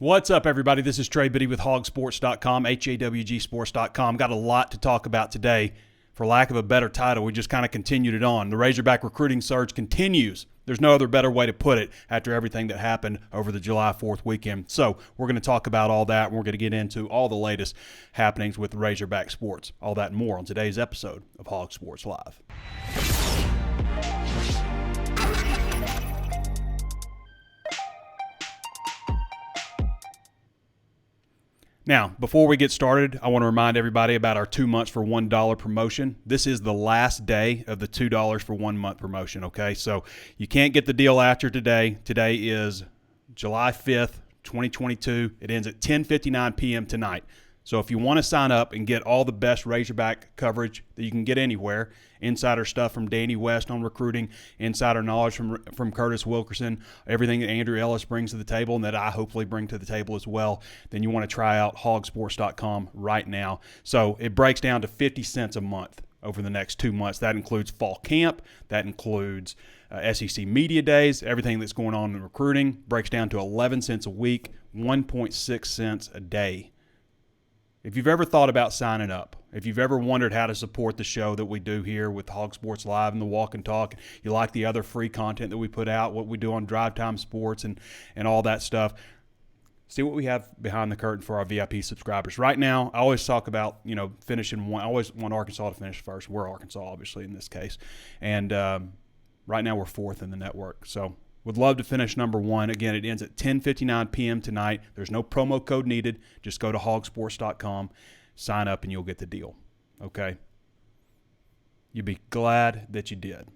What's up, everybody? This is Trey Biddy with HawgSports.com, HAWGsports.com. Got a lot to talk about today. For lack of a better title, we just kind of continued it on. The Razorback recruiting surge continues. There's no other better way to put it after everything that happened over the July 4th weekend. So we're going to talk about all that, and we're going to get into all the latest happenings with Razorback sports. All that and more on today's episode of Hog Sports Live. Now, before we get started, I want to remind everybody about our 2 months for $1 promotion. This is the last day of the $2 for 1 month promotion, okay? So you can't get the deal after today. Today is July 5th, 2022. It ends at 10:59 p.m. tonight. So if you want to sign up and get all the best Razorback coverage that you can get anywhere, insider stuff from Danny West on recruiting, insider knowledge from Curtis Wilkerson, everything that Andrew Ellis brings to the table and that I hopefully bring to the table as well, then you want to try out HawgSports.com right now. So it breaks down to 50 cents a month over the next 2 months. That includes fall camp. That includes SEC media days. Everything that's going on in recruiting breaks down to 11 cents a week, 1.6 cents a day. If you've ever thought about signing up, if you've ever wondered how to support the show that we do here with Hog Sports Live and the Walk and Talk, you like the other free content that we put out, what we do on Drive Time Sports and all that stuff, see what we have behind the curtain for our VIP subscribers. Right now, I always talk about, finishing one. I always want Arkansas to finish first. We're Arkansas, obviously, in this case. And right now we're fourth in the network. So would love to finish number one. Again, it ends at 10:59 p.m. tonight. There's no promo code needed. Just go to hogsports.com, sign up, and you'll get the deal. Okay? You'll be glad that you did.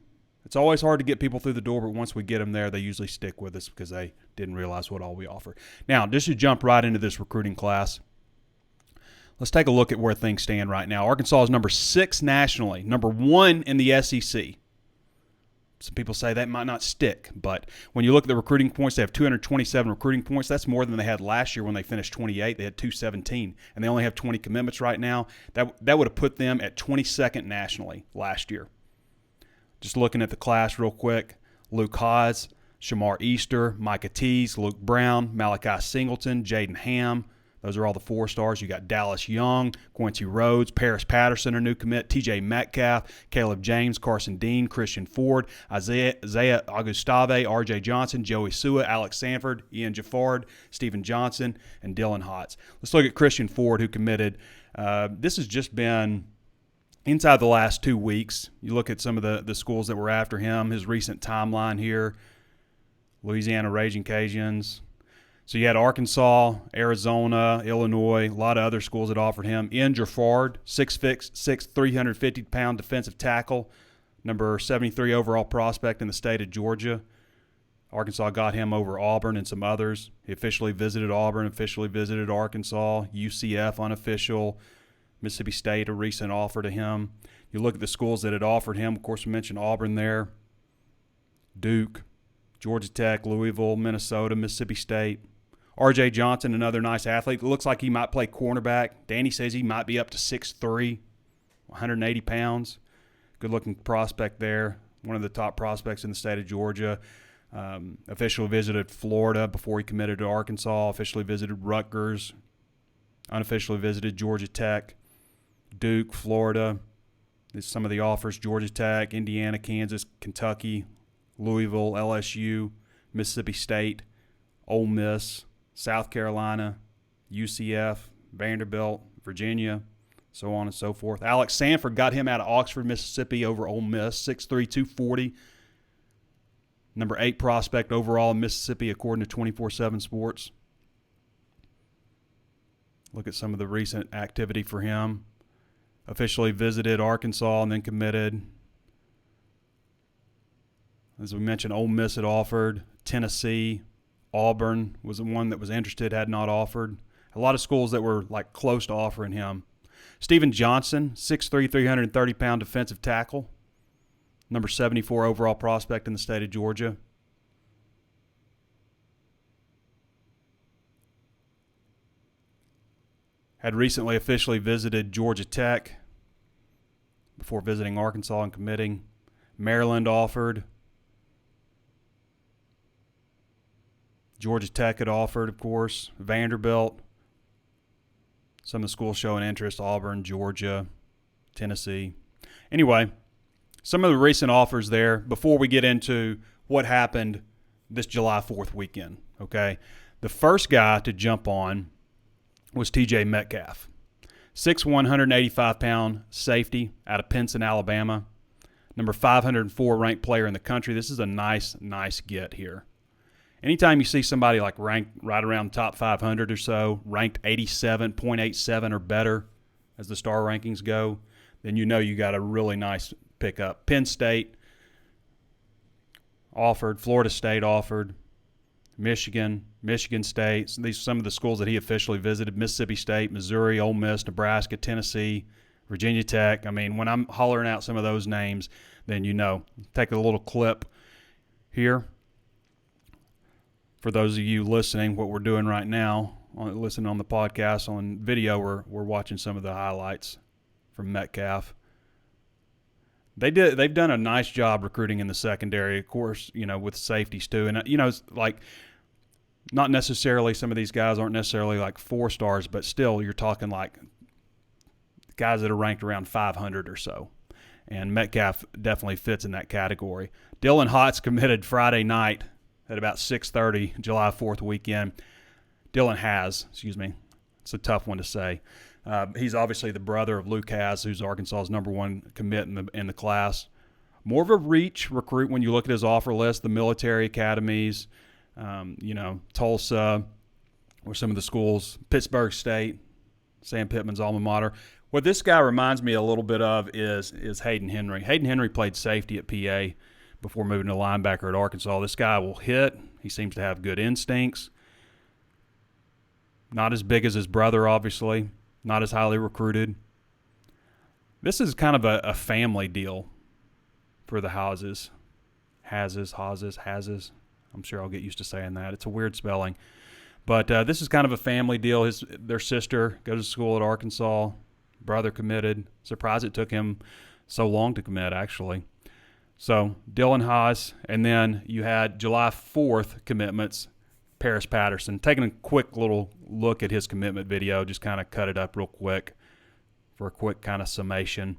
It's always hard to get people through the door, but once we get them there, they usually stick with us because they didn't realize what all we offer. Now, just to jump right into this recruiting class, let's take a look at where things stand right now. Arkansas is number 6 nationally, number 1 in the SEC. Some people say that might not stick, but when you look at the recruiting points, they have 227 recruiting points. That's more than they had last year when they finished 28. They had 217, and they only have 20 commitments right now. That would have put them at 22nd nationally last year. Just looking at the class real quick, Luke Haas, Shamar Easter, Micah Tease, Luke Brown, Malachi Singleton, Jaden Ham. Those are all the 4 stars. You got Dallas Young, Quincy Rhodes, Paris Patterson, a new commit, TJ Metcalf, Caleb James, Carson Dean, Christian Ford, Isaiah Augustave, RJ Johnson, Joey Sua, Alex Sanford, Ian Jaffard, Steven Johnson, and Dylan Hotz. Let's look at Christian Ford, who committed. This has just been inside the last 2 weeks. You look at some of the schools that were after him, his recent timeline here, Louisiana Raging Cajuns. So you had Arkansas, Arizona, Illinois, a lot of other schools that offered him. Ian Jaffard, 6'6", 350-pound defensive tackle, number 73 overall prospect in the state of Georgia. Arkansas got him over Auburn and some others. He officially visited Auburn, officially visited Arkansas, UCF unofficial, Mississippi State a recent offer to him. You look at the schools that had offered him. Of course, we mentioned Auburn there, Duke, Georgia Tech, Louisville, Minnesota, Mississippi State. RJ Johnson, another nice athlete. It looks like he might play cornerback. Danny says he might be up to 6'3", 180 pounds. Good-looking prospect there. One of the top prospects in the state of Georgia. Officially visited Florida before he committed to Arkansas. Officially visited Rutgers. Unofficially visited Georgia Tech. Duke, Florida. There's some of the offers. Georgia Tech, Indiana, Kansas, Kentucky, Louisville, LSU, Mississippi State, Ole Miss, South Carolina, UCF, Vanderbilt, Virginia, so on and so forth. Alex Sanford got him out of Oxford, Mississippi over Ole Miss, 6'3", 240. Number 8 prospect overall in Mississippi according to 24/7 Sports. Look at some of the recent activity for him. Officially visited Arkansas and then committed. As we mentioned, Ole Miss had offered. Tennessee, Auburn was the one that was interested, had not offered. A lot of schools that were close to offering him. Steven Johnson, 6'3", 330-pound defensive tackle. Number 74 overall prospect in the state of Georgia. Had recently officially visited Georgia Tech before visiting Arkansas and committing. Maryland offered. Georgia Tech had offered, of course. Vanderbilt. Some of the schools showing interest. Auburn, Georgia, Tennessee. Anyway, some of the recent offers there before we get into what happened this July 4th weekend, okay? The first guy to jump on was TJ Metcalf. 6'1", 185-pound safety out of Pinson, Alabama. Number 504 ranked player in the country. This is a nice get here. Anytime you see somebody like ranked right around top 500 or so, ranked 87.87 or better as the star rankings go, then you know you got a really nice pickup. Penn State offered, Florida State offered, Michigan State. These are some of the schools that he officially visited. Mississippi State, Missouri, Ole Miss, Nebraska, Tennessee, Virginia Tech. I mean, when I'm hollering out some of those names, then you know. Take a little clip here. For those of you listening, what we're doing right now, listening on the podcast, on video, we're watching some of the highlights from Metcalf. They've done a nice job recruiting in the secondary, of course, you know, with safeties too. And, you know, it's like not necessarily some of these guys aren't necessarily like 4 stars, but still you're talking like guys that are ranked around 500 or so. And Metcalf definitely fits in that category. Dylan Hotz committed Friday night at about 6:30, July 4th weekend. It's a tough one to say. He's obviously the brother of Luke Hasz, who's Arkansas's #1 commit in the class. More of a reach recruit when you look at his offer list. The military academies, Tulsa, or some of the schools, Pittsburgh State, Sam Pittman's alma mater. What this guy reminds me a little bit of is Hayden Henry. Hayden Henry played safety at PA before moving to linebacker at Arkansas. This guy will hit. He seems to have good instincts. Not as big as his brother, obviously. Not as highly recruited. This is kind of a family deal for the Hazes. Hazes. I'm sure I'll get used to saying that. It's a weird spelling. But this is kind of a family deal. Their sister goes to school at Arkansas. Brother committed. Surprised it took him so long to commit, actually. So Dylan Hasz, and then you had July 4th commitments, Paris Patterson. Taking a quick little look at his commitment video, just kind of cut it up real quick for a quick kind of summation.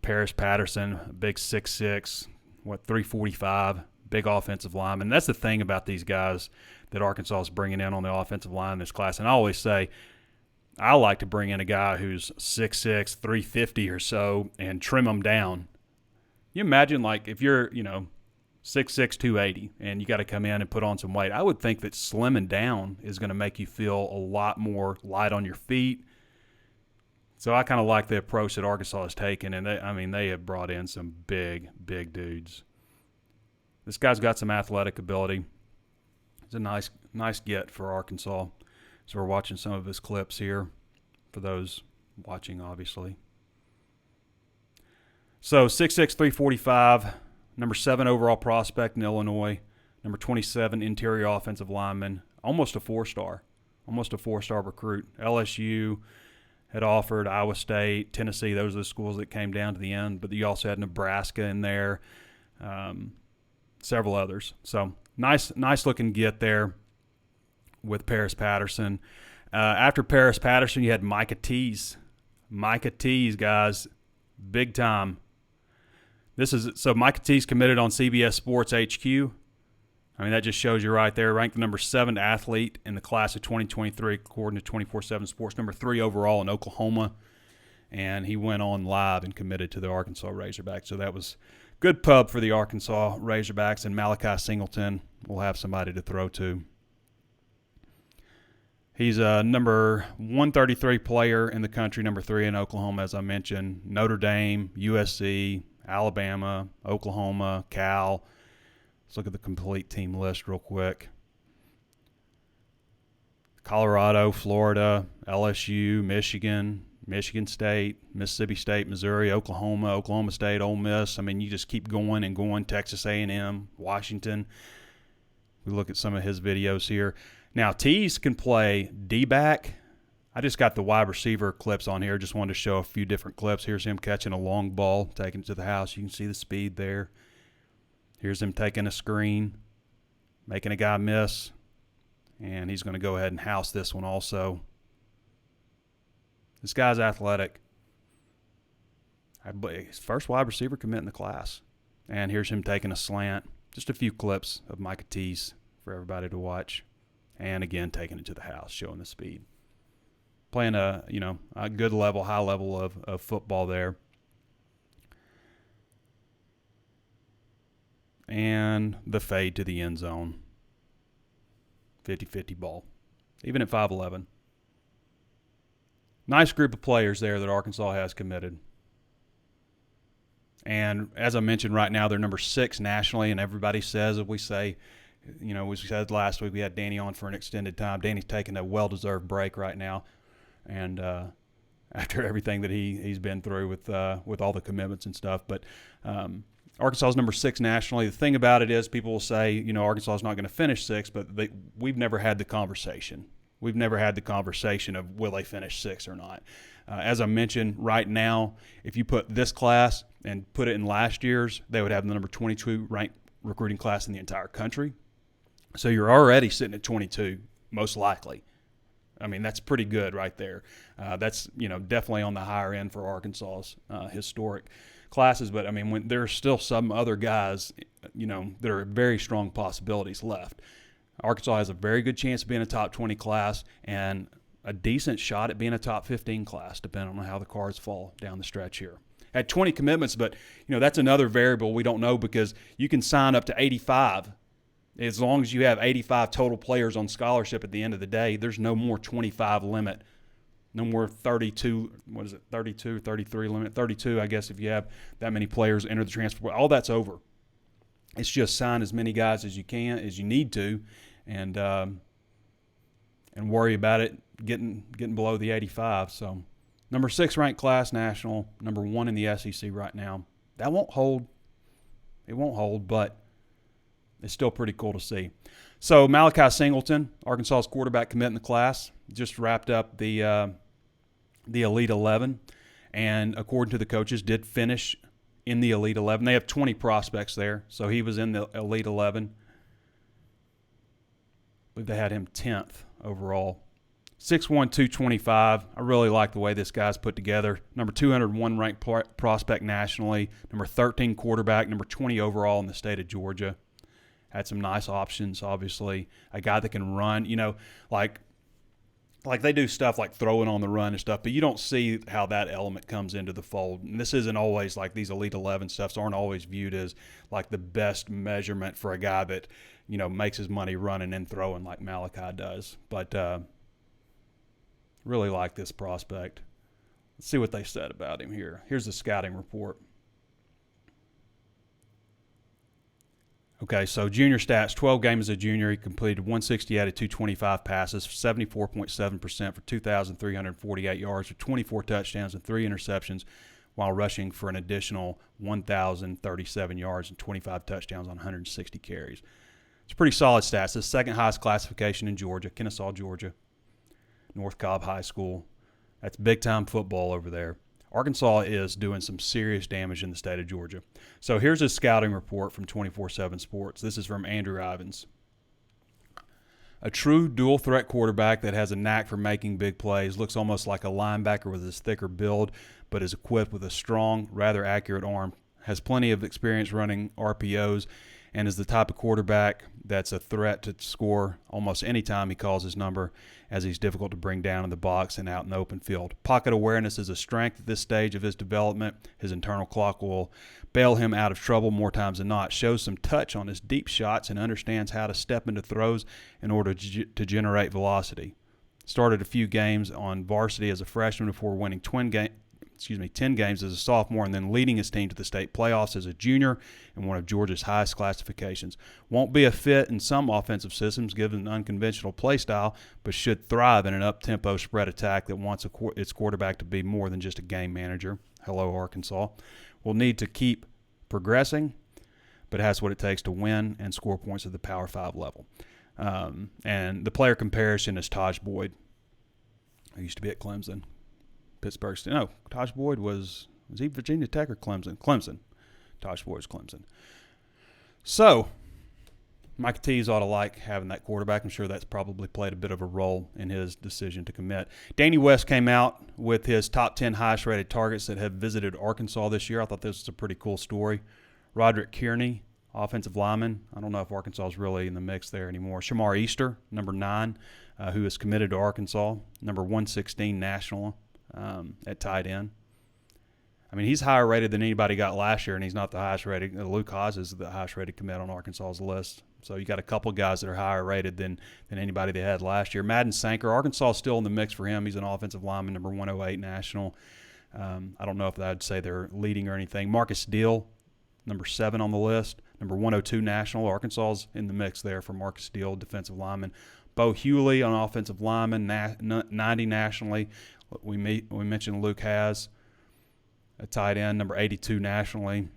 Paris Patterson, big 6'6", 345, big offensive lineman. That's the thing about these guys that Arkansas is bringing in on the offensive line in this class. And I always say, I like to bring in a guy who's 6'6", 350 or so and trim him down. You imagine, like, if you're, 6'6", 280 and you got to come in and put on some weight, I would think that slimming down is going to make you feel a lot more light on your feet. So I kind of like the approach that Arkansas has taken, and they have brought in some big dudes. This guy's got some athletic ability. It's a nice get for Arkansas. So we're watching some of his clips here for those watching, obviously. So 6'6", 345, number 7 overall prospect in Illinois, number 27 interior offensive lineman, almost a 4-star recruit. LSU had offered, Iowa State, Tennessee. Those are the schools that came down to the end. But you also had Nebraska in there, several others. So nice looking get there with Paris Patterson. After Paris Patterson, you had Micah Tease. Micah Tease, guys, big time. Micah Tease committed on CBS Sports HQ. I mean, that just shows you right there. Ranked the number 7 athlete in the class of 2023, according to 24/7 Sports. Number 3 overall in Oklahoma. And he went on live and committed to the Arkansas Razorbacks. So that was good pub for the Arkansas Razorbacks. And Malachi Singleton will have somebody to throw to. He's a number 133 player in the country, number 3 in Oklahoma, as I mentioned. Notre Dame, USC, Alabama, Oklahoma, Cal. Let's look at the complete team list real quick. Colorado, Florida, LSU, Michigan, Michigan State, Mississippi State, Missouri, Oklahoma, Oklahoma State, Ole Miss. I mean, you just keep going and going. Texas A&M, Washington. We look at some of his videos here. Now, Tease can play D-back. I just got the wide receiver clips on here. Just wanted to show a few different clips. Here's him catching a long ball, taking it to the house. You can see the speed there. Here's him taking a screen. making a guy miss. And he's going to go ahead and house this one also. This guy's athletic. His first wide receiver commit in the class. And here's him taking a slant. Just a few clips of Micah Tease for everybody to watch. And again, taking it to the house, showing the speed. Playing a good level, high level of football there. And the fade to the end zone. 50-50 ball. Even at 5'11". Nice group of players there that Arkansas has committed. And as I mentioned right now, they're number 6 nationally, and everybody says, as we say, as we said last week, we had Danny on for an extended time. Danny's taking a well-deserved break right now. And after everything that he's been through with all the commitments and stuff. But Arkansas is number 6 nationally. The thing about it is people will say, Arkansas is not going to finish 6th, but we've never had the conversation. We've never had the conversation of will they finish 6th or not. As I mentioned, right now, if you put this class and put it in last year's, they would have the number 22 ranked recruiting class in the entire country. So you're already sitting at 22, most likely. I mean, that's pretty good right there. That's, definitely on the higher end for Arkansas's historic classes. But, I mean, when there are still some other guys, that are very strong possibilities left. Arkansas has a very good chance of being a top 20 class and a decent shot at being a top 15 class, depending on how the cards fall down the stretch here. At 20 commitments, but, that's another variable we don't know because you can sign up to 85. As long as you have 85 total players on scholarship at the end of the day, there's no more 25 limit. No more 32, 32, 33 limit. 32, I guess, if you have that many players enter the transfer. All that's over. It's just sign as many guys as you can, as you need to, and worry about it getting below the 85. So, number 6 ranked class national, number 1 in the SEC right now. That won't hold. It won't hold, but it's still pretty cool to see. So, Malachi Singleton, Arkansas's quarterback commit in the class, just wrapped up the Elite 11, and according to the coaches, did finish in the Elite 11. They have 20 prospects there, so he was in the Elite 11. I believe they had him 10th overall. 6'1", 225. I really like the way this guy's put together. Number 201 ranked prospect nationally. Number 13 quarterback. Number 20 overall in the state of Georgia. Had some nice options, obviously. A guy that can run, like they do stuff like throwing on the run and stuff, but you don't see how that element comes into the fold. And this isn't always like these Elite 11 stuffs aren't always viewed as like the best measurement for a guy that, makes his money running and throwing like Malachi does. But really like this prospect. Let's see what they said about him here. Here's the scouting report. Okay, so junior stats, 12 games as a junior. He completed 160 out of 225 passes, 74.7% for 2,348 yards, with 24 touchdowns and 3 interceptions, while rushing for an additional 1,037 yards and 25 touchdowns on 160 carries. It's pretty solid stats. The second highest classification in Georgia, Kennesaw, Georgia, North Cobb High School. That's big-time football over there. Arkansas is doing some serious damage in the state of Georgia. So here's a scouting report from 24/7 Sports. This is from Andrew Ivins. A true dual-threat quarterback that has a knack for making big plays, looks almost like a linebacker with his thicker build, but is equipped with a strong, rather accurate arm, has plenty of experience running RPOs, and is the type of quarterback that's a threat to score almost any time he calls his number, as he's difficult to bring down in the box and out in the open field. Pocket awareness is a strength at this stage of his development. His internal clock will bail him out of trouble more times than not. Shows some touch on his deep shots and understands how to step into throws in order to generate velocity. Started a few games on varsity as a freshman before winning 10 games as a sophomore, and then leading his team to the state playoffs as a junior in one of Georgia's highest classifications. Won't be a fit in some offensive systems given an unconventional play style, but should thrive in an up-tempo spread attack that wants its quarterback to be more than just a game manager. Hello, Arkansas. Will need to keep progressing, but has what it takes to win and score points at the Power 5 level. And the player comparison is Taj Boyd, who used to be at Clemson. Pittsburgh. No, Taj Boyd was he Virginia Tech or Clemson? Clemson. Taj Boyd was Clemson. So, Mike Tees ought to like having that quarterback. I'm sure that's probably played a bit of a role in his decision to commit. Danny West came out with his top 10 highest rated targets that have visited Arkansas this year. I thought this was a pretty cool story. Roderick Kearney, offensive lineman. I don't know if Arkansas is really in the mix there anymore. Shamar Easter, number 9, who is committed to Arkansas. Number 116 national at tight end. I mean, he's higher rated than anybody got last year, and he's not the highest rated. Luke Haas is the highest rated commit on Arkansas's list. So you got a couple guys that are higher rated than anybody they had last year. Madden Sanker, Arkansas is still in the mix for him. He's an offensive lineman, number 108 national. I don't know if I'd say they're leading or anything. Marcus Deal, number 7 on the list, number 102 national. Arkansas's in the mix there for Marcus Deal, defensive lineman. Bo Hewley on offensive lineman, 90 nationally. We mentioned Luke Haas, a tight end, number 82 nationally,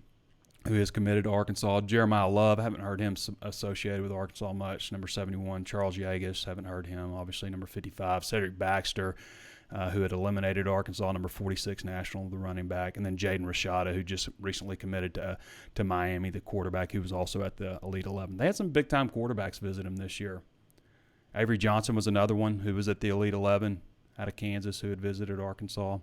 who is committed to Arkansas. Jeremiah Love, I haven't heard him associated with Arkansas much. Number 71, Charles Yagas, haven't heard him. Obviously, number 55, Cedric Baxter, who had eliminated Arkansas, number 46 national, the running back. And then Jaden Rashada, who just recently committed to Miami, the quarterback, who was also at the Elite 11. They had some big-time quarterbacks visit him this year. Avery Johnson was another one who was at the Elite 11 out of Kansas, who had visited Arkansas.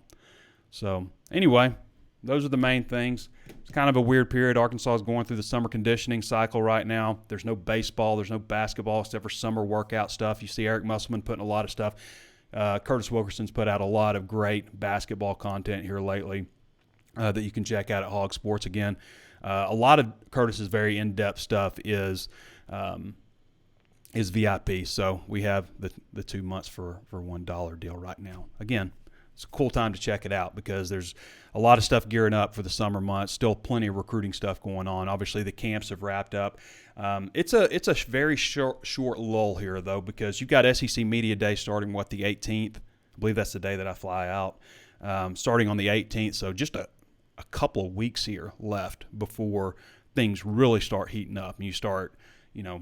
So, anyway, those are the main things. It's kind of a weird period. Arkansas is going through the summer conditioning cycle right now. There's no baseball. There's no basketball except for summer workout stuff. You see Eric Musselman putting a lot of stuff. Curtis Wilkerson's put out a lot of great basketball content here lately that you can check out at HawgSports. Again, a lot of Curtis's very in-depth stuff is VIP. So we have the 2 months for $1 deal right now. Again, it's a cool time to check it out because there's a lot of stuff gearing up for the summer months. Still plenty of recruiting stuff going on. Obviously, the camps have wrapped up. It's a very short lull here, though, because you've got SEC Media Day starting, the 18th? I believe that's the day that I fly out. Starting on the 18th, so just a couple of weeks here left before things really start heating up. And you start,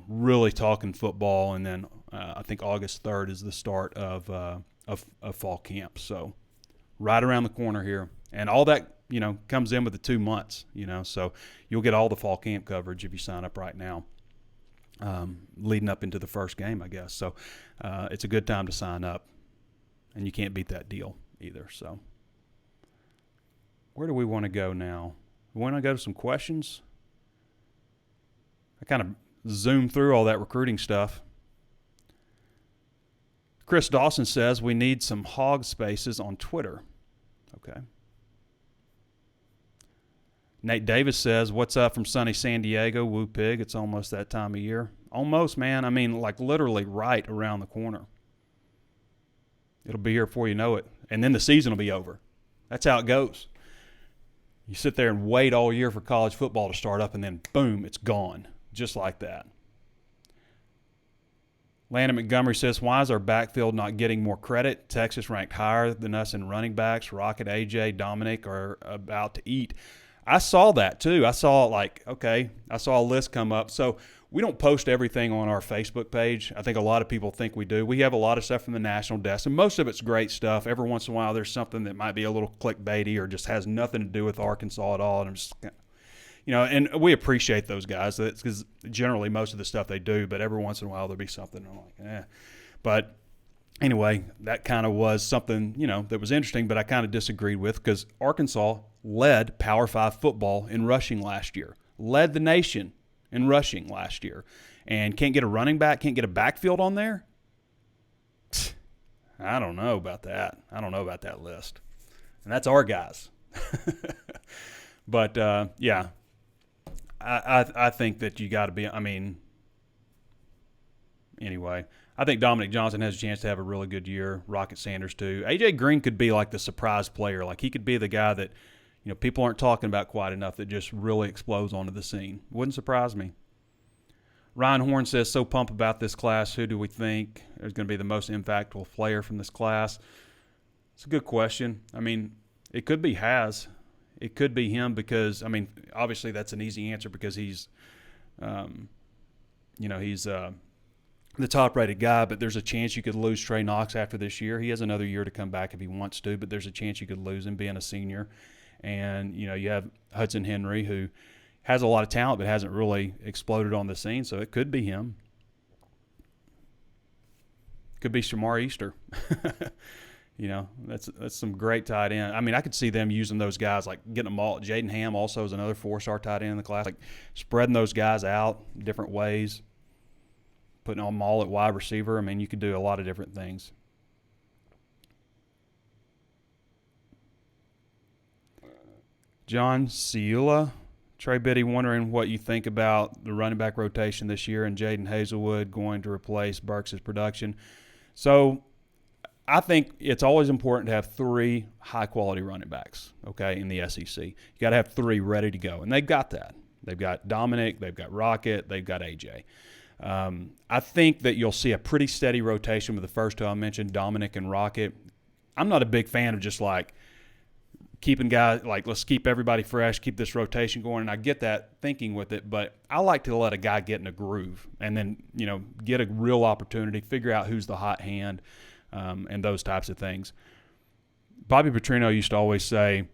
really talking football, and then I think August 3rd is the start of fall camp. So right around the corner here. And all that, comes in with the 2 months, so you'll get all the fall camp coverage if you sign up right now, leading up into the first game, I guess. So it's a good time to sign up, and you can't beat that deal either. So where do we want to go now? We want to go to some questions. I kind of zoomed through all that recruiting stuff. Chris Dawson says we need some hog spaces on Twitter. Okay. Nate Davis says, what's up from sunny San Diego? Woo pig, it's almost that time of year. Almost, man. I mean, like literally right around the corner. It'll be here before you know it. And then the season will be over. That's how it goes. You sit there and wait all year for college football to start up, and then boom, it's gone. Just like that. Landon Montgomery says, why is our backfield not getting more credit? Texas ranked higher than us in running backs. Rocket, AJ, Dominic are about to eat. I saw that too. I saw I saw a list come up. So we don't post everything on our Facebook page. I think a lot of people think we do. We have a lot of stuff from the national desk, and most of it's great stuff. Every once in a while there's something that might be a little clickbaity or just has nothing to do with Arkansas at all. And I'm just and we appreciate those guys because generally most of the stuff they do, but every once in a while there'll be something I'm like, eh. But anyway, that kind of was something, that was interesting, but I kind of disagreed with because Arkansas led Power 5 football in rushing last year, led the nation in rushing last year, and can't get a running back, can't get a backfield on there? I don't know about that. I don't know about that list. And that's our guys. But, yeah. I think that you got to be, anyway, I think Dominic Johnson has a chance to have a really good year. Rocket Sanders too. AJ Green could be like the surprise player. Like he could be the guy that, people aren't talking about quite enough that just really explodes onto the scene. Wouldn't surprise me. Ryan Horn says, so pumped about this class. Who do we think is going to be the most impactful player from this class? It's a good question. It could be Haz. It could be him because, obviously that's an easy answer because he's, he's the top-rated guy, but there's a chance you could lose Trey Knox after this year. He has another year to come back if he wants to, but there's a chance you could lose him being a senior. And, you have Hudson Henry who, has a lot of talent but hasn't really exploded on the scene, so it could be him. Could be Shamar Easter. That's some great tight end. I mean, I could see them using those guys, like getting them all. Jaden Ham also is another 4-star tight end in the class, like spreading those guys out different ways, putting them all at wide receiver. I mean, you could do a lot of different things. John Ciula, Trey Biddy, wondering what you think about the running back rotation this year and Jaden Hazelwood going to replace Burks' production. So I think it's always important to have 3 high-quality running backs, okay, in the SEC. You got to have 3 ready to go, and they've got that. They've got Dominic, they've got Rocket, they've got AJ. I think that you'll see a pretty steady rotation with the first 2 I mentioned, Dominic and Rocket. I'm not a big fan of just like keeping guys, like let's keep everybody fresh, keep this rotation going, and I get that thinking with it, but I like to let a guy get in a groove and then, get a real opportunity, figure out who's the hot hand, and those types of things. Bobby Petrino used to always say,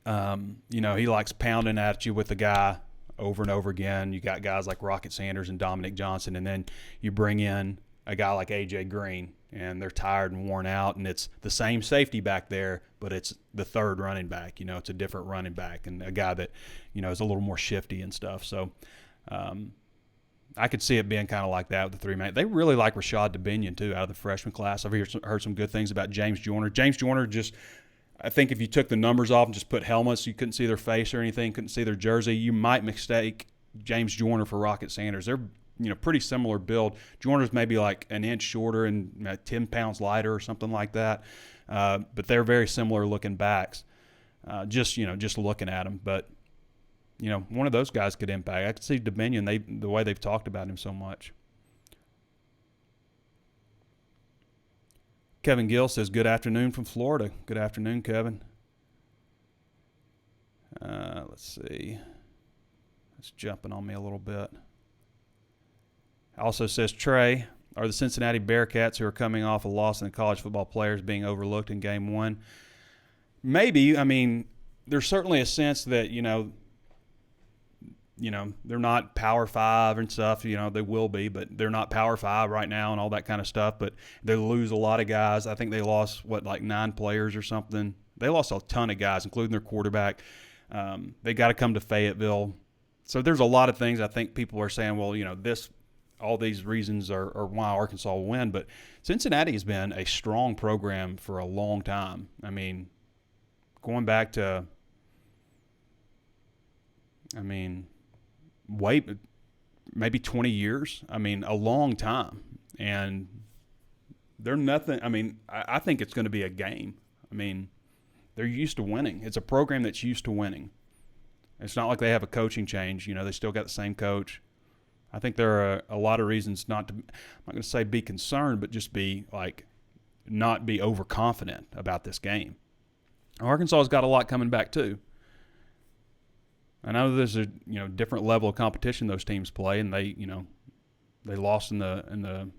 he likes pounding at you with a guy over and over again. You got guys like Rocket Sanders and Dominic Johnson, and then you bring in a guy like A.J. Green, and they're tired and worn out, and it's the same safety back there, but it's the third running back. It's a different running back and a guy that, is a little more shifty and stuff. So I could see it being kind of like that with the 3-man. They really like Rashad DeBinion, too, out of the freshman class. I've heard some good things about James Joyner. James Joyner I think if you took the numbers off and just put helmets, you couldn't see their face or anything, couldn't see their jersey, you might mistake James Joyner for Rocket Sanders. They're pretty similar build. Joyner's maybe like an inch shorter and 10 pounds lighter or something like that. But they're very similar looking backs. Just looking at them. But, one of those guys could impact. I could see DeBinion, the way they've talked about him so much. Kevin Gill says, good afternoon from Florida. Good afternoon, Kevin. Let's see. It's jumping on me a little bit. Also says, Trey, are the Cincinnati Bearcats, who are coming off a loss in the college football players, being overlooked in game 1? Maybe. I mean, there's certainly a sense that, they're not Power 5 and stuff. They will be, but they're not Power 5 right now and all that kind of stuff. But they lose a lot of guys. I think they lost, 9 players or something. They lost a ton of guys, including their quarterback. They got to come to Fayetteville. So there's a lot of things I think people are saying, well, all these reasons are why Arkansas will win. But Cincinnati has been a strong program for a long time. I mean, going back to, maybe 20 years. A long time. And they're nothing. I think it's going to be a game. They're used to winning. It's a program that's used to winning. It's not like they have a coaching change. They still got the same coach. I think there are a lot of reasons not to, I'm not going to say be concerned, but just be not be overconfident about this game. Arkansas's got a lot coming back too. I know there's a different level of competition those teams play, and they lost in the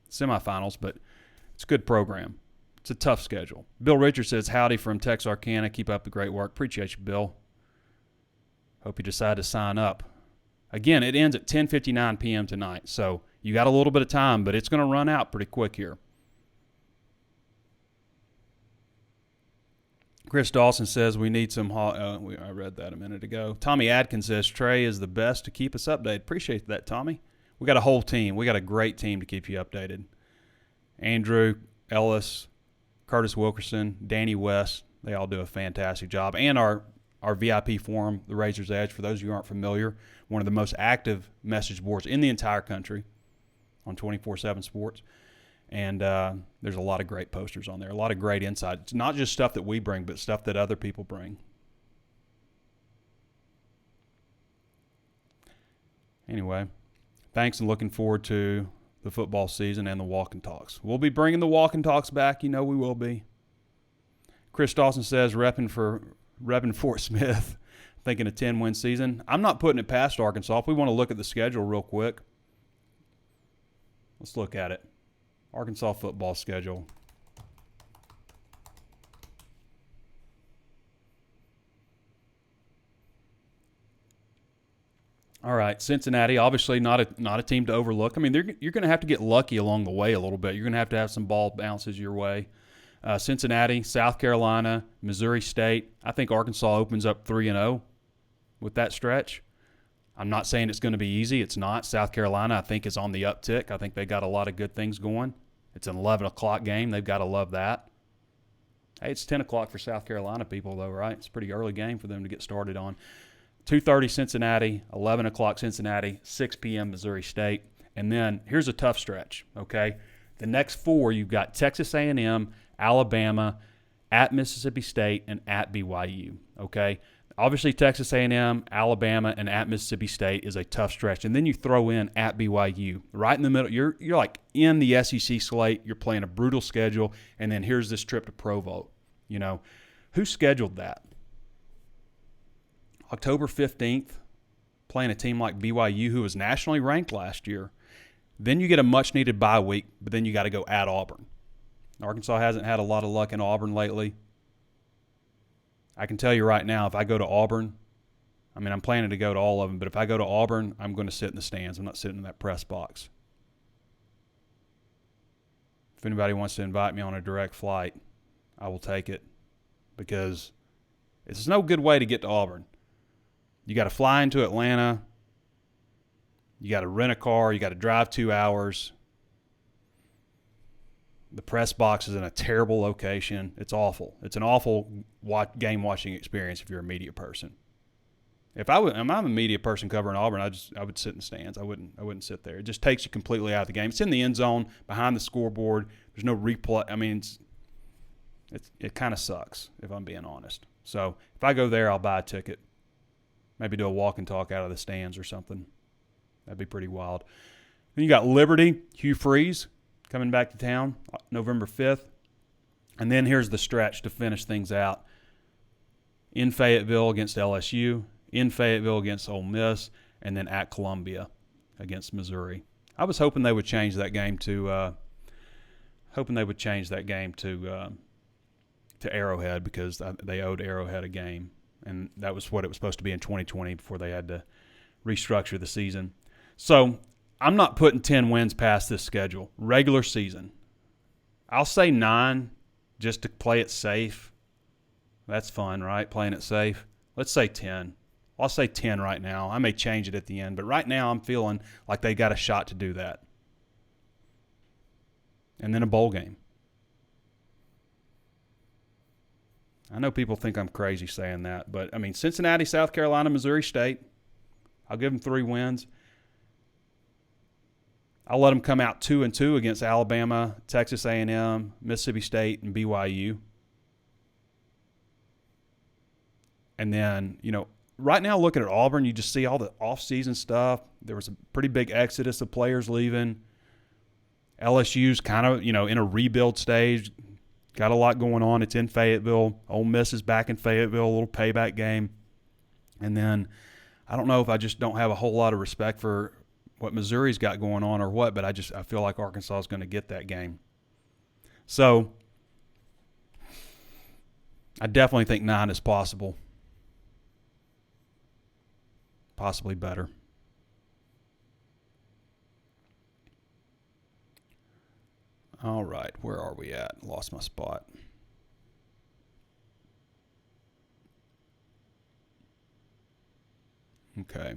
semifinals, but it's a good program. It's a tough schedule. Bill Richards says, howdy from Texarkana. Keep up the great work. Appreciate you, Bill. Hope you decide to sign up. Again, it ends at 10:59 p.m. tonight, so you got a little bit of time, but it's going to run out pretty quick here. Chris Dawson says we need some I read that a minute ago. Tommy Adkins says Trey is the best to keep us updated. Appreciate that, Tommy. We got a whole team. We got a great team to keep you updated. Andrew Ellis, Curtis Wilkerson, Danny West, they all do a fantastic job. And our VIP forum, the Razor's Edge, for those of you who aren't familiar, one of the most active message boards in the entire country on 24/7 Sports. And there's a lot of great posters on there, a lot of great insight. It's not just stuff that we bring, but stuff that other people bring. Anyway, thanks, and looking forward to the football season and the walk and talks. We'll be bringing the walk and talks back. We will be. Chris Dawson says, repping Fort Smith, thinking a 10-win season. I'm not putting it past Arkansas. If we want to look at the schedule real quick, let's look at it. Arkansas football schedule. All right, Cincinnati, obviously not a team to overlook. I mean, you're going to have to get lucky along the way a little bit. You're going to have some ball bounces your way. Cincinnati, South Carolina, Missouri State. I think Arkansas opens up 3-0 with that stretch. I'm not saying it's going to be easy. It's not. South Carolina, I think, is on the uptick. I think they got a lot of good things going. It's an 11 o'clock game. They've got to love that. Hey, it's 10 o'clock for South Carolina people, though, right? It's a pretty early game for them to get started on. 2:30 Cincinnati, 11 o'clock Cincinnati, 6 p.m. Missouri State. And then here's a tough stretch, okay? The next four, you've got Texas A&M, Alabama, at Mississippi State, and at BYU, okay? Obviously, Texas A&M, Alabama, and at Mississippi State is a tough stretch. And then you throw in at BYU. Right in the middle, you're like in the SEC slate. You're playing a brutal schedule. And then here's this trip to Provo. You know, who scheduled that? October 15th, playing a team like BYU, who was nationally ranked last year. Then you get a much-needed bye week, but then you got to go at Auburn. Arkansas hasn't had a lot of luck in Auburn lately. I can tell you right now, if I go to Auburn, I mean, I'm planning to go to all of them, but if I go to Auburn, I'm going to sit in the stands. I'm not sitting in that press box. If anybody wants to invite me on a direct flight, I will take it, because it's no good way to get to Auburn. You got to fly into Atlanta. You got to rent a car. You got to drive 2 hours. The press box is in a terrible location. It's awful. It's an awful game watching experience if you're a media person. If I'm a media person covering Auburn, I would sit in the stands. I wouldn't sit there. It just takes you completely out of the game. It's in the end zone, behind the scoreboard. There's no replay. I mean, it kind of sucks, if I'm being honest. So if I go there, I'll buy a ticket. Maybe do a walk and talk out of the stands or something. That'd be pretty wild. Then you got Liberty, Hugh Freeze coming back to town November 5th. And then here's the stretch to finish things out. In Fayetteville against LSU, in Fayetteville against Ole Miss, and then at Columbia against Missouri. I was hoping they would change that game to Arrowhead, because they owed Arrowhead a game. And that was what it was supposed to be in 2020 before they had to restructure the season. So I'm not putting 10 wins past this schedule. Regular season, I'll say 9 just to play it safe. That's fun, right? Playing it safe. Let's say 10. I'll say 10 right now. I may change it at the end, but right now I'm feeling like they got a shot to do that. And then a bowl game. I know people think I'm crazy saying that, but, I mean, Cincinnati, South Carolina, Missouri State, I'll give them 3 wins. I'll let them come out 2-2 against Alabama, Texas A&M, Mississippi State, and BYU. And then, you know, right now looking at Auburn, you just see all the off-season stuff. There was a pretty big exodus of players leaving. LSU's kind of, you know, in a rebuild stage. Got a lot going on. It's in Fayetteville. Ole Miss is back in Fayetteville, a little payback game. And then I don't know if I just don't have a whole lot of respect for what Missouri's got going on or what, but I feel like Arkansas is going to get that game. So I definitely think 9 is possible. Possibly better. All right, where are we at? Lost my spot. Okay.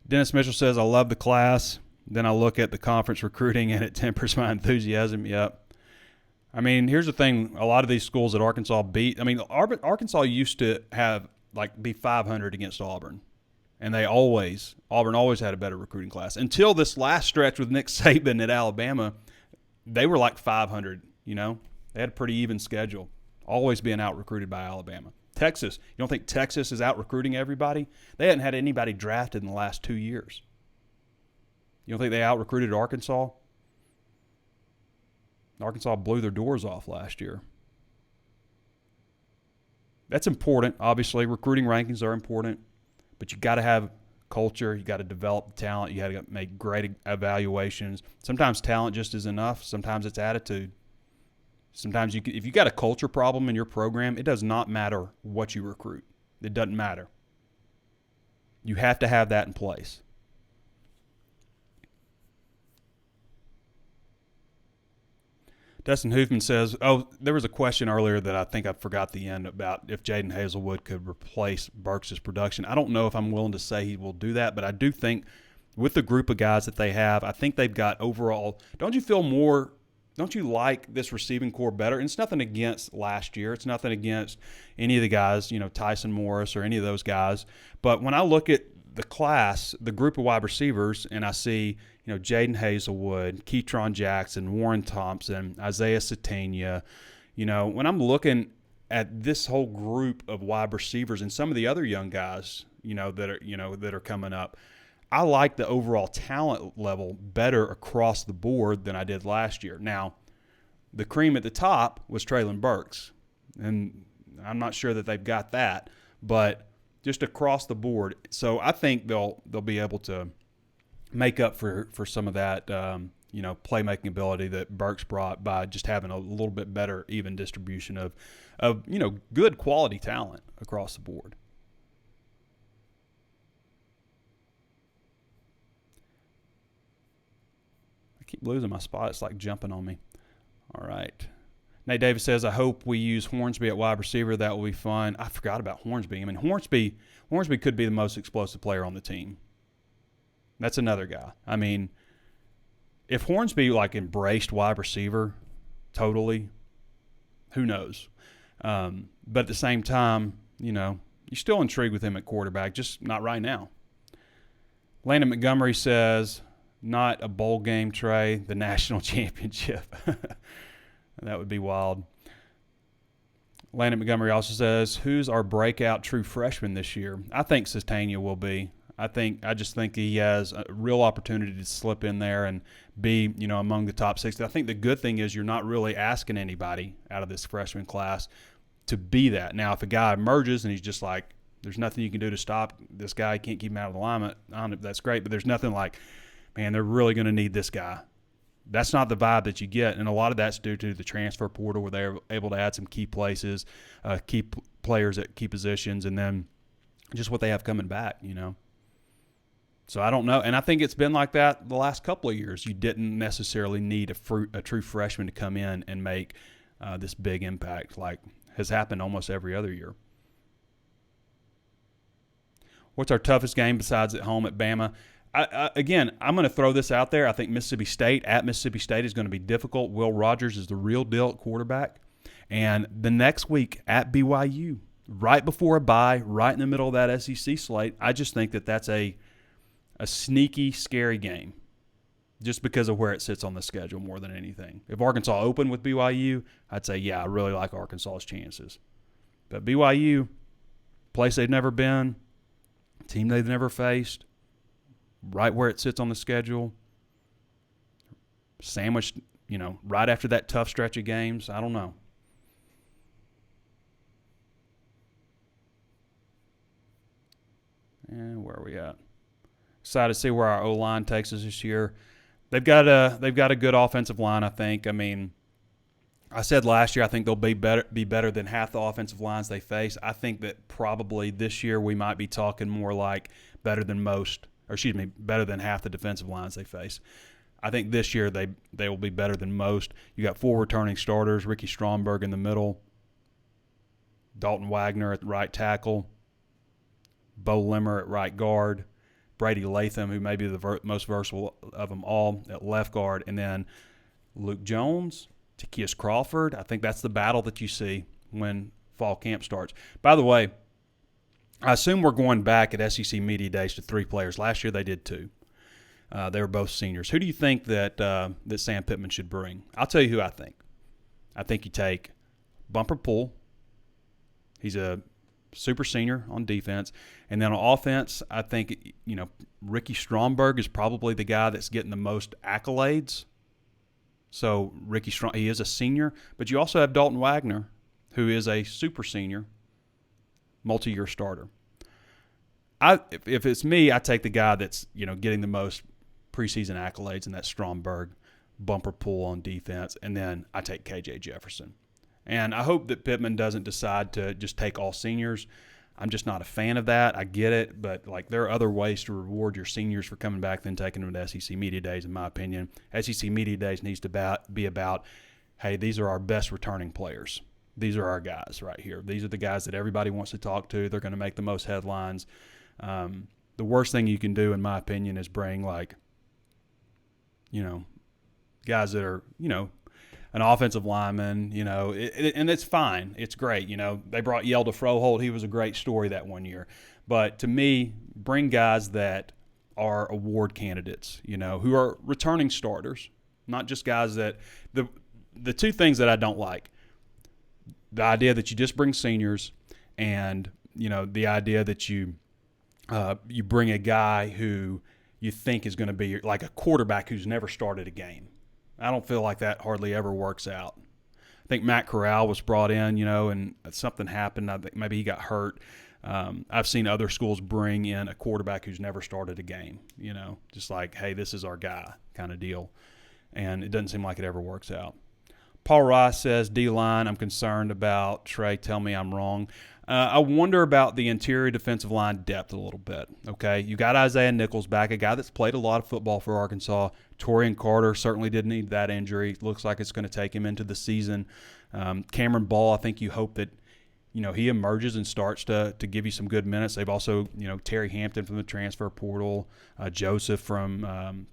Dennis Mitchell says, I love the class. Then I look at the conference recruiting and it tempers my enthusiasm. Yep. I mean, here's the thing. A lot of these schools that Arkansas beat, I mean, Arkansas used to be 500 against Auburn. And Auburn always had a better recruiting class. Until this last stretch with Nick Saban at Alabama, they were like 500, you know. They had a pretty even schedule, always being out-recruited by Alabama. Texas, you don't think Texas is out-recruiting everybody? They hadn't had anybody drafted in the last 2 years. You don't think they out-recruited Arkansas? Arkansas blew their doors off last year. That's important, obviously. Recruiting rankings are important. But you got to have culture. You got to develop the talent. You got to make great evaluations. Sometimes talent just is enough. Sometimes it's attitude. Sometimes if you got a culture problem in your program, it does not matter what you recruit. It doesn't matter. You have to have that in place. Dustin Hoofman says, there was a question earlier that I think I forgot the end about if Jaden Hazelwood could replace Burks' production. I don't know if I'm willing to say he will do that, but I do think with the group of guys that they have, I think they've got overall – don't you like this receiving core better? And it's nothing against last year. It's nothing against any of the guys, Tyson Morris or any of those guys. But when I look at the class, the group of wide receivers, and I see – Jaden Hazelwood, Keytron Jackson, Warren Thompson, Isaiah Satania. When I'm looking at this whole group of wide receivers and some of the other young guys, that are coming up, I like the overall talent level better across the board than I did last year. Now, the cream at the top was Treylon Burks, and I'm not sure that they've got that, but just across the board. So I think they'll be able to make up for some of that, playmaking ability that Burks brought by just having a little bit better even distribution of good quality talent across the board. I keep losing my spot. It's like jumping on me. All right. Nate Davis says, I hope we use Hornsby at wide receiver. That will be fun. I forgot about Hornsby. I mean, Hornsby could be the most explosive player on the team. That's another guy. I mean, if Hornsby embraced wide receiver totally, who knows? But at the same time, you're still intrigued with him at quarterback, just not right now. Landon Montgomery says, not a bowl game, Trey, the national championship. That would be wild. Landon Montgomery also says, who's our breakout true freshman this year? I think Satania will be. I just think he has a real opportunity to slip in there and be, among the top 60. I think the good thing is you're not really asking anybody out of this freshman class to be that. Now, if a guy emerges and he's just like, there's nothing you can do to stop this guy, can't keep him out of alignment, that's great. But there's nothing like, man, they're really going to need this guy. That's not the vibe that you get, and a lot of that's due to the transfer portal where they're able to add some key places, key players at key positions, and then just what they have coming back, So I don't know, and I think it's been like that the last couple of years. You didn't necessarily need a true freshman to come in and make this big impact like has happened almost every other year. What's our toughest game besides at home at Bama? Again, I'm going to throw this out there. I think Mississippi State is going to be difficult. Will Rogers is the real deal at quarterback. And the next week at BYU, right before a bye, right in the middle of that SEC slate, I just think that that's a sneaky, scary game just because of where it sits on the schedule more than anything. If Arkansas opened with BYU, I'd say, yeah, I really like Arkansas's chances. But BYU, place they've never been, team they've never faced, right where it sits on the schedule, sandwiched, right after that tough stretch of games. I don't know. And where are we at? Excited to see where our O-line takes us this year. They've got a good offensive line, I think. I mean, I said last year I think they'll be better than half the offensive lines they face. I think that probably this year we might be talking more like better than half the defensive lines they face. I think this year they will be better than most. You got 4 returning starters, Ricky Stromberg in the middle, Dalton Wagner at right tackle, Bo Limmer at right guard, Brady Latham, who may be the most versatile of them all, at left guard, and then Luke Jones, Takius Crawford. I think that's the battle that you see when fall camp starts. By the way, I assume we're going back at SEC Media Days to 3 players. Last year they did 2. They were both seniors. Who do you think that Sam Pittman should bring? I'll tell you who I think. I think you take Bumper Pool. He's a super senior on defense. And then on offense, I think, Ricky Stromberg is probably the guy that's getting the most accolades. So he is a senior. But you also have Dalton Wagner, who is a super senior, multi-year starter. If it's me, I take the guy that's, getting the most preseason accolades, and that's Stromberg, Bumper Pool on defense, and then I take KJ Jefferson. And I hope that Pittman doesn't decide to just take all seniors. I'm just not a fan of that. I get it, but like there are other ways to reward your seniors for coming back than taking them to SEC Media Days, in my opinion. SEC Media Days needs to be about, hey, these are our best returning players. These are our guys right here. These are the guys that everybody wants to talk to. They're going to make the most headlines. The worst thing you can do, in my opinion, is bring like, guys that are, an offensive lineman, and it's fine. It's great. They brought Yelda Froholt. He was a great story that one year. But to me, bring guys that are award candidates, who are returning starters, not just guys that the two things that I don't like, the idea that you just bring seniors and, the idea that you bring a guy who you think is going to be like a quarterback who's never started a game. I don't feel like that hardly ever works out. I think Matt Corral was brought in, and something happened. I think maybe he got hurt. I've seen other schools bring in a quarterback who's never started a game, just like, hey, this is our guy kind of deal. And it doesn't seem like it ever works out. Paul Rice says, D-line, I'm concerned about. Trey, tell me I'm wrong. I wonder about the interior defensive line depth a little bit, okay? You got Isaiah Nichols back, a guy that's played a lot of football for Arkansas. Torian Carter certainly didn't need that injury. Looks like it's going to take him into the season. Cameron Ball, I think you hope that, he emerges and starts to give you some good minutes. They've also, Terry Hampton from the transfer portal, Joseph from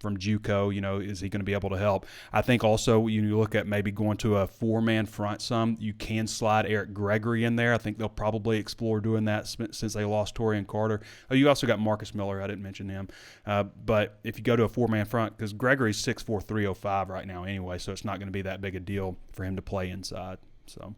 JUCO, is he going to be able to help? I think also you look at maybe going to a four-man front some. You can slide Eric Gregory in there. I think they'll probably explore doing that since they lost Torian Carter. Oh, you also got Marcus Miller. I didn't mention him. But if you go to a four-man front, because Gregory's 6'4", 305 right now anyway, so it's not going to be that big a deal for him to play inside. So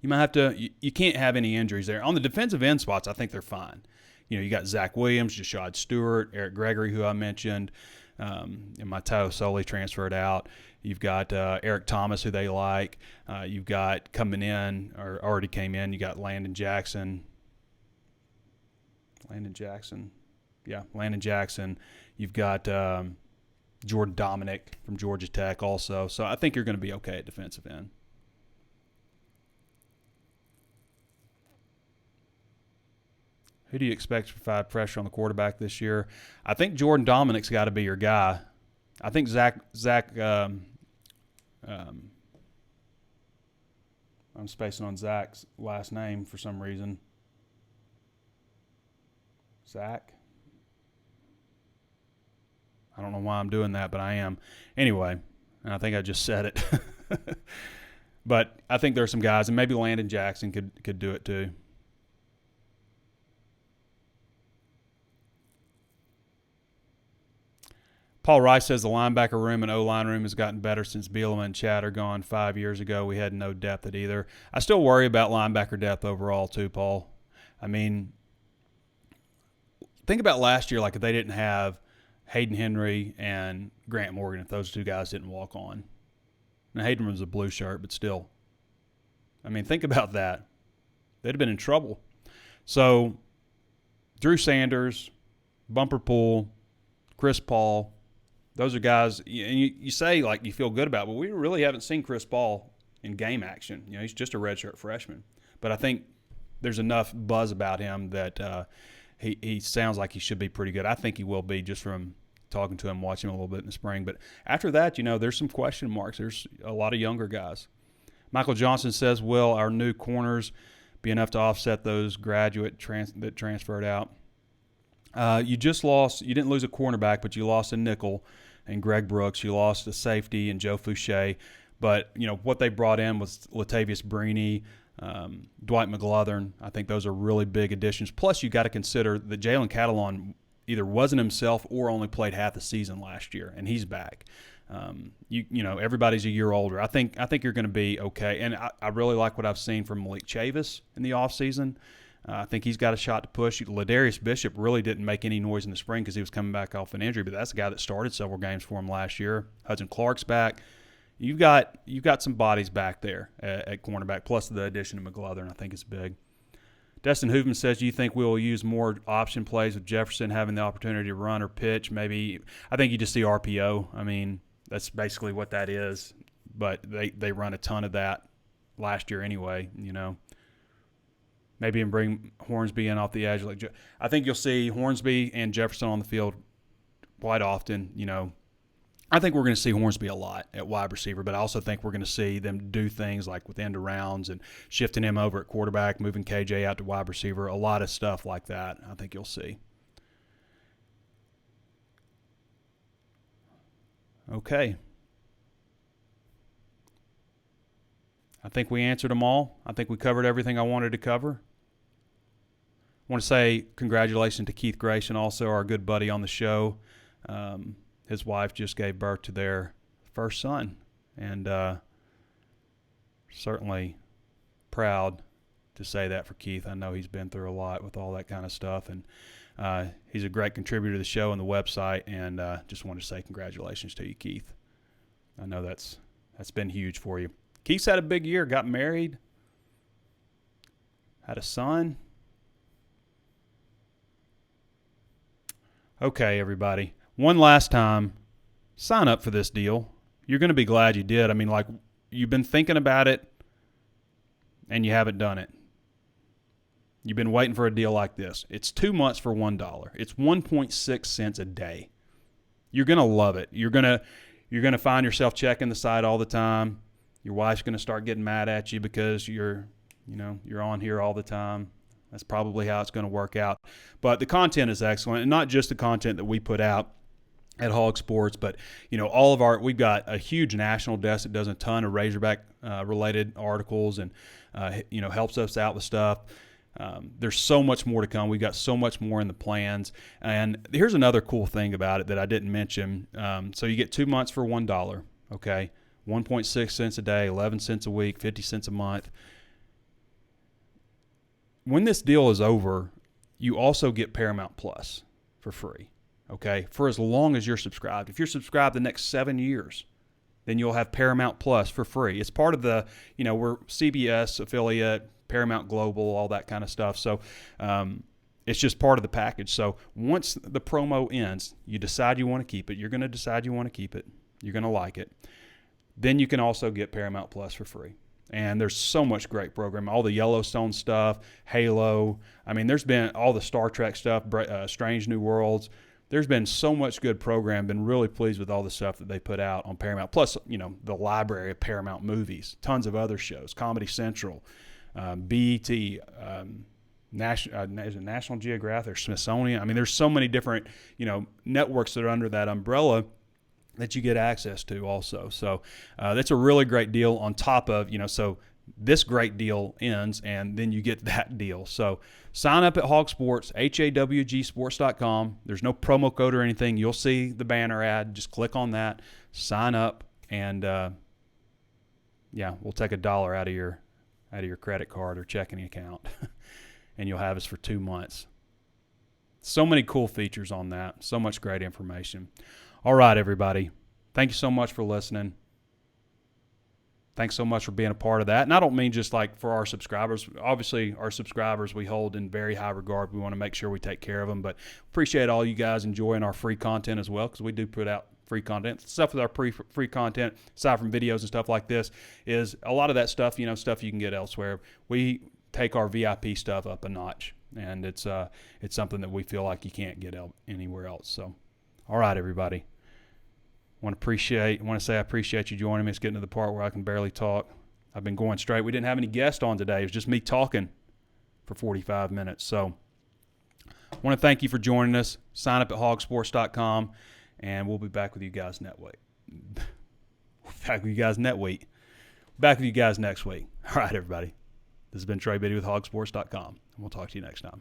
you might have to – you can't have any injuries there. On the defensive end spots, I think they're fine. You got Zach Williams, Jashad Stewart, Eric Gregory, who I mentioned, and Mateo Soli transferred out. You've got Eric Thomas, who they like. You've got coming in or already came in, you got Landon Jackson. Yeah, Landon Jackson. You've got Jordan Dominic from Georgia Tech also. So I think you're going to be okay at defensive end. Who do you expect to provide pressure on the quarterback this year? I think Jordan Dominic's got to be your guy. I think Zach I'm spacing on Zach's last name for some reason. Zach? I don't know why I'm doing that, but I am. Anyway, and I think I just said it. But I think there are some guys, and maybe Landon Jackson could do it too. Paul Rice says the linebacker room and O-line room has gotten better since Bielema and Chad are gone 5 years ago. We had no depth at either. I still worry about linebacker depth overall too, Paul. I mean, think about last year, like if they didn't have Hayden Henry and Grant Morgan, if those two guys didn't walk on. Now, Hayden was a blue shirt, but still. I mean, think about that. They'd have been in trouble. So, Drew Sanders, Bumper Pool, Chris Paul, those are guys, and you say, like, you feel good about, but we really haven't seen Chris Paul in game action. He's just a redshirt freshman. But I think there's enough buzz about him that he sounds like he should be pretty good. I think he will be just from talking to him, watching him a little bit in the spring. But after that, there's some question marks. There's a lot of younger guys. Michael Johnson says, will our new corners be enough to offset those graduate that transferred out? You didn't lose a cornerback, but you lost a nickel and Greg Brooks. You lost a safety and Joe Fouché. But, what they brought in was Latavius Brini, Dwight McGlothern. I think those are really big additions. Plus, you got to consider that Jalen Catalon either wasn't himself or only played half the season last year, and he's back. Everybody's a year older. I think you're going to be okay. And I really like what I've seen from Malik Chavis in the offseason. I think he's got a shot to push. Ladarius Bishop really didn't make any noise in the spring because he was coming back off an injury, but that's a guy that started several games for him last year. Hudson Clark's back. You've got some bodies back there at cornerback, plus the addition of McGlothern I think is big. Destin Hoofman says, do you think we'll use more option plays with Jefferson having the opportunity to run or pitch? Maybe. I think you just see RPO. I mean, that's basically what that is. But they run a ton of that last year anyway, maybe and bring Hornsby in off the edge. I think you'll see Hornsby and Jefferson on the field quite often. I think we're going to see Hornsby a lot at wide receiver, but I also think we're going to see them do things like with end arounds and shifting him over at quarterback, moving KJ out to wide receiver, a lot of stuff like that I think you'll see. Okay. I think we answered them all. I think we covered everything I wanted to cover. I want to say congratulations to Keith Grayson, also our good buddy on the show. His wife just gave birth to their first son, and certainly proud to say that for Keith. I know he's been through a lot with all that kind of stuff, and he's a great contributor to the show and the website, and just want to say congratulations to you, Keith. I know that's been huge for you. Keith's had a big year, got married, had a son. Okay, everybody. One last time, sign up for this deal. You're going to be glad you did. I mean, like, you've been thinking about it, and you haven't done it. You've been waiting for a deal like this. It's 2 months for $1. It's 1.6 cents a day. You're going to love it. You're going to find yourself checking the site all the time. Your wife's going to start getting mad at you because you're on here all the time. That's probably how it's going to work out. But the content is excellent, and not just the content that we put out at HawgSports, but we've got a huge national desk that does a ton of Razorback related articles and helps us out with stuff. There's so much more to come. We've got so much more in the plans. And here's another cool thing about it that I didn't mention. So you get 2 months for $1, okay? 1.6 cents a day, 11 cents a week, 50 cents a month. When this deal is over, you also get Paramount Plus for free, okay, for as long as you're subscribed. If you're subscribed the next 7 years, then you'll have Paramount Plus for free. It's part of the, we're CBS affiliate, Paramount Global, all that kind of stuff. So it's just part of the package. So once the promo ends, you decide you want to keep it. You're going to decide you want to keep it. You're going to like it. Then you can also get Paramount Plus for free. And there's so much great programming, all the Yellowstone stuff, Halo. I mean, there's been all the Star Trek stuff, Strange New Worlds. There's been so much good program. Been really pleased with all the stuff that they put out on Paramount. Plus, the library of Paramount movies, tons of other shows, Comedy Central, BET, National Geographic, or Smithsonian. I mean, there's so many different, networks that are under that umbrella that you get access to also. So that's a really great deal on top of, so this great deal ends and then you get that deal. So sign up at HawgSports, HawgSports.com. There's no promo code or anything. You'll see the banner ad. Just click on that, sign up, and we'll take $1 out of your credit card or checking account and you'll have us for 2 months. So many cool features on that. So much great information. All right, everybody. Thank you so much for listening. Thanks so much for being a part of that. And I don't mean just like for our subscribers. Obviously, our subscribers we hold in very high regard. We want to make sure we take care of them. But appreciate all you guys enjoying our free content as well, because we do put out free content. Stuff with our free content, aside from videos and stuff like this, is a lot of that stuff, stuff you can get elsewhere. We take our VIP stuff up a notch, and it's something that we feel like you can't get anywhere else. So, all right, everybody. I want to say I appreciate you joining me. It's getting to the part where I can barely talk. I've been going straight. We didn't have any guests on today. It was just me talking for 45 minutes. So I want to thank you for joining us. Sign up at HawgSports.com, and we'll be back with you guys next week. Back with you guys next week. All right, everybody. This has been Trey Biddy with HawgSports.com, and we'll talk to you next time.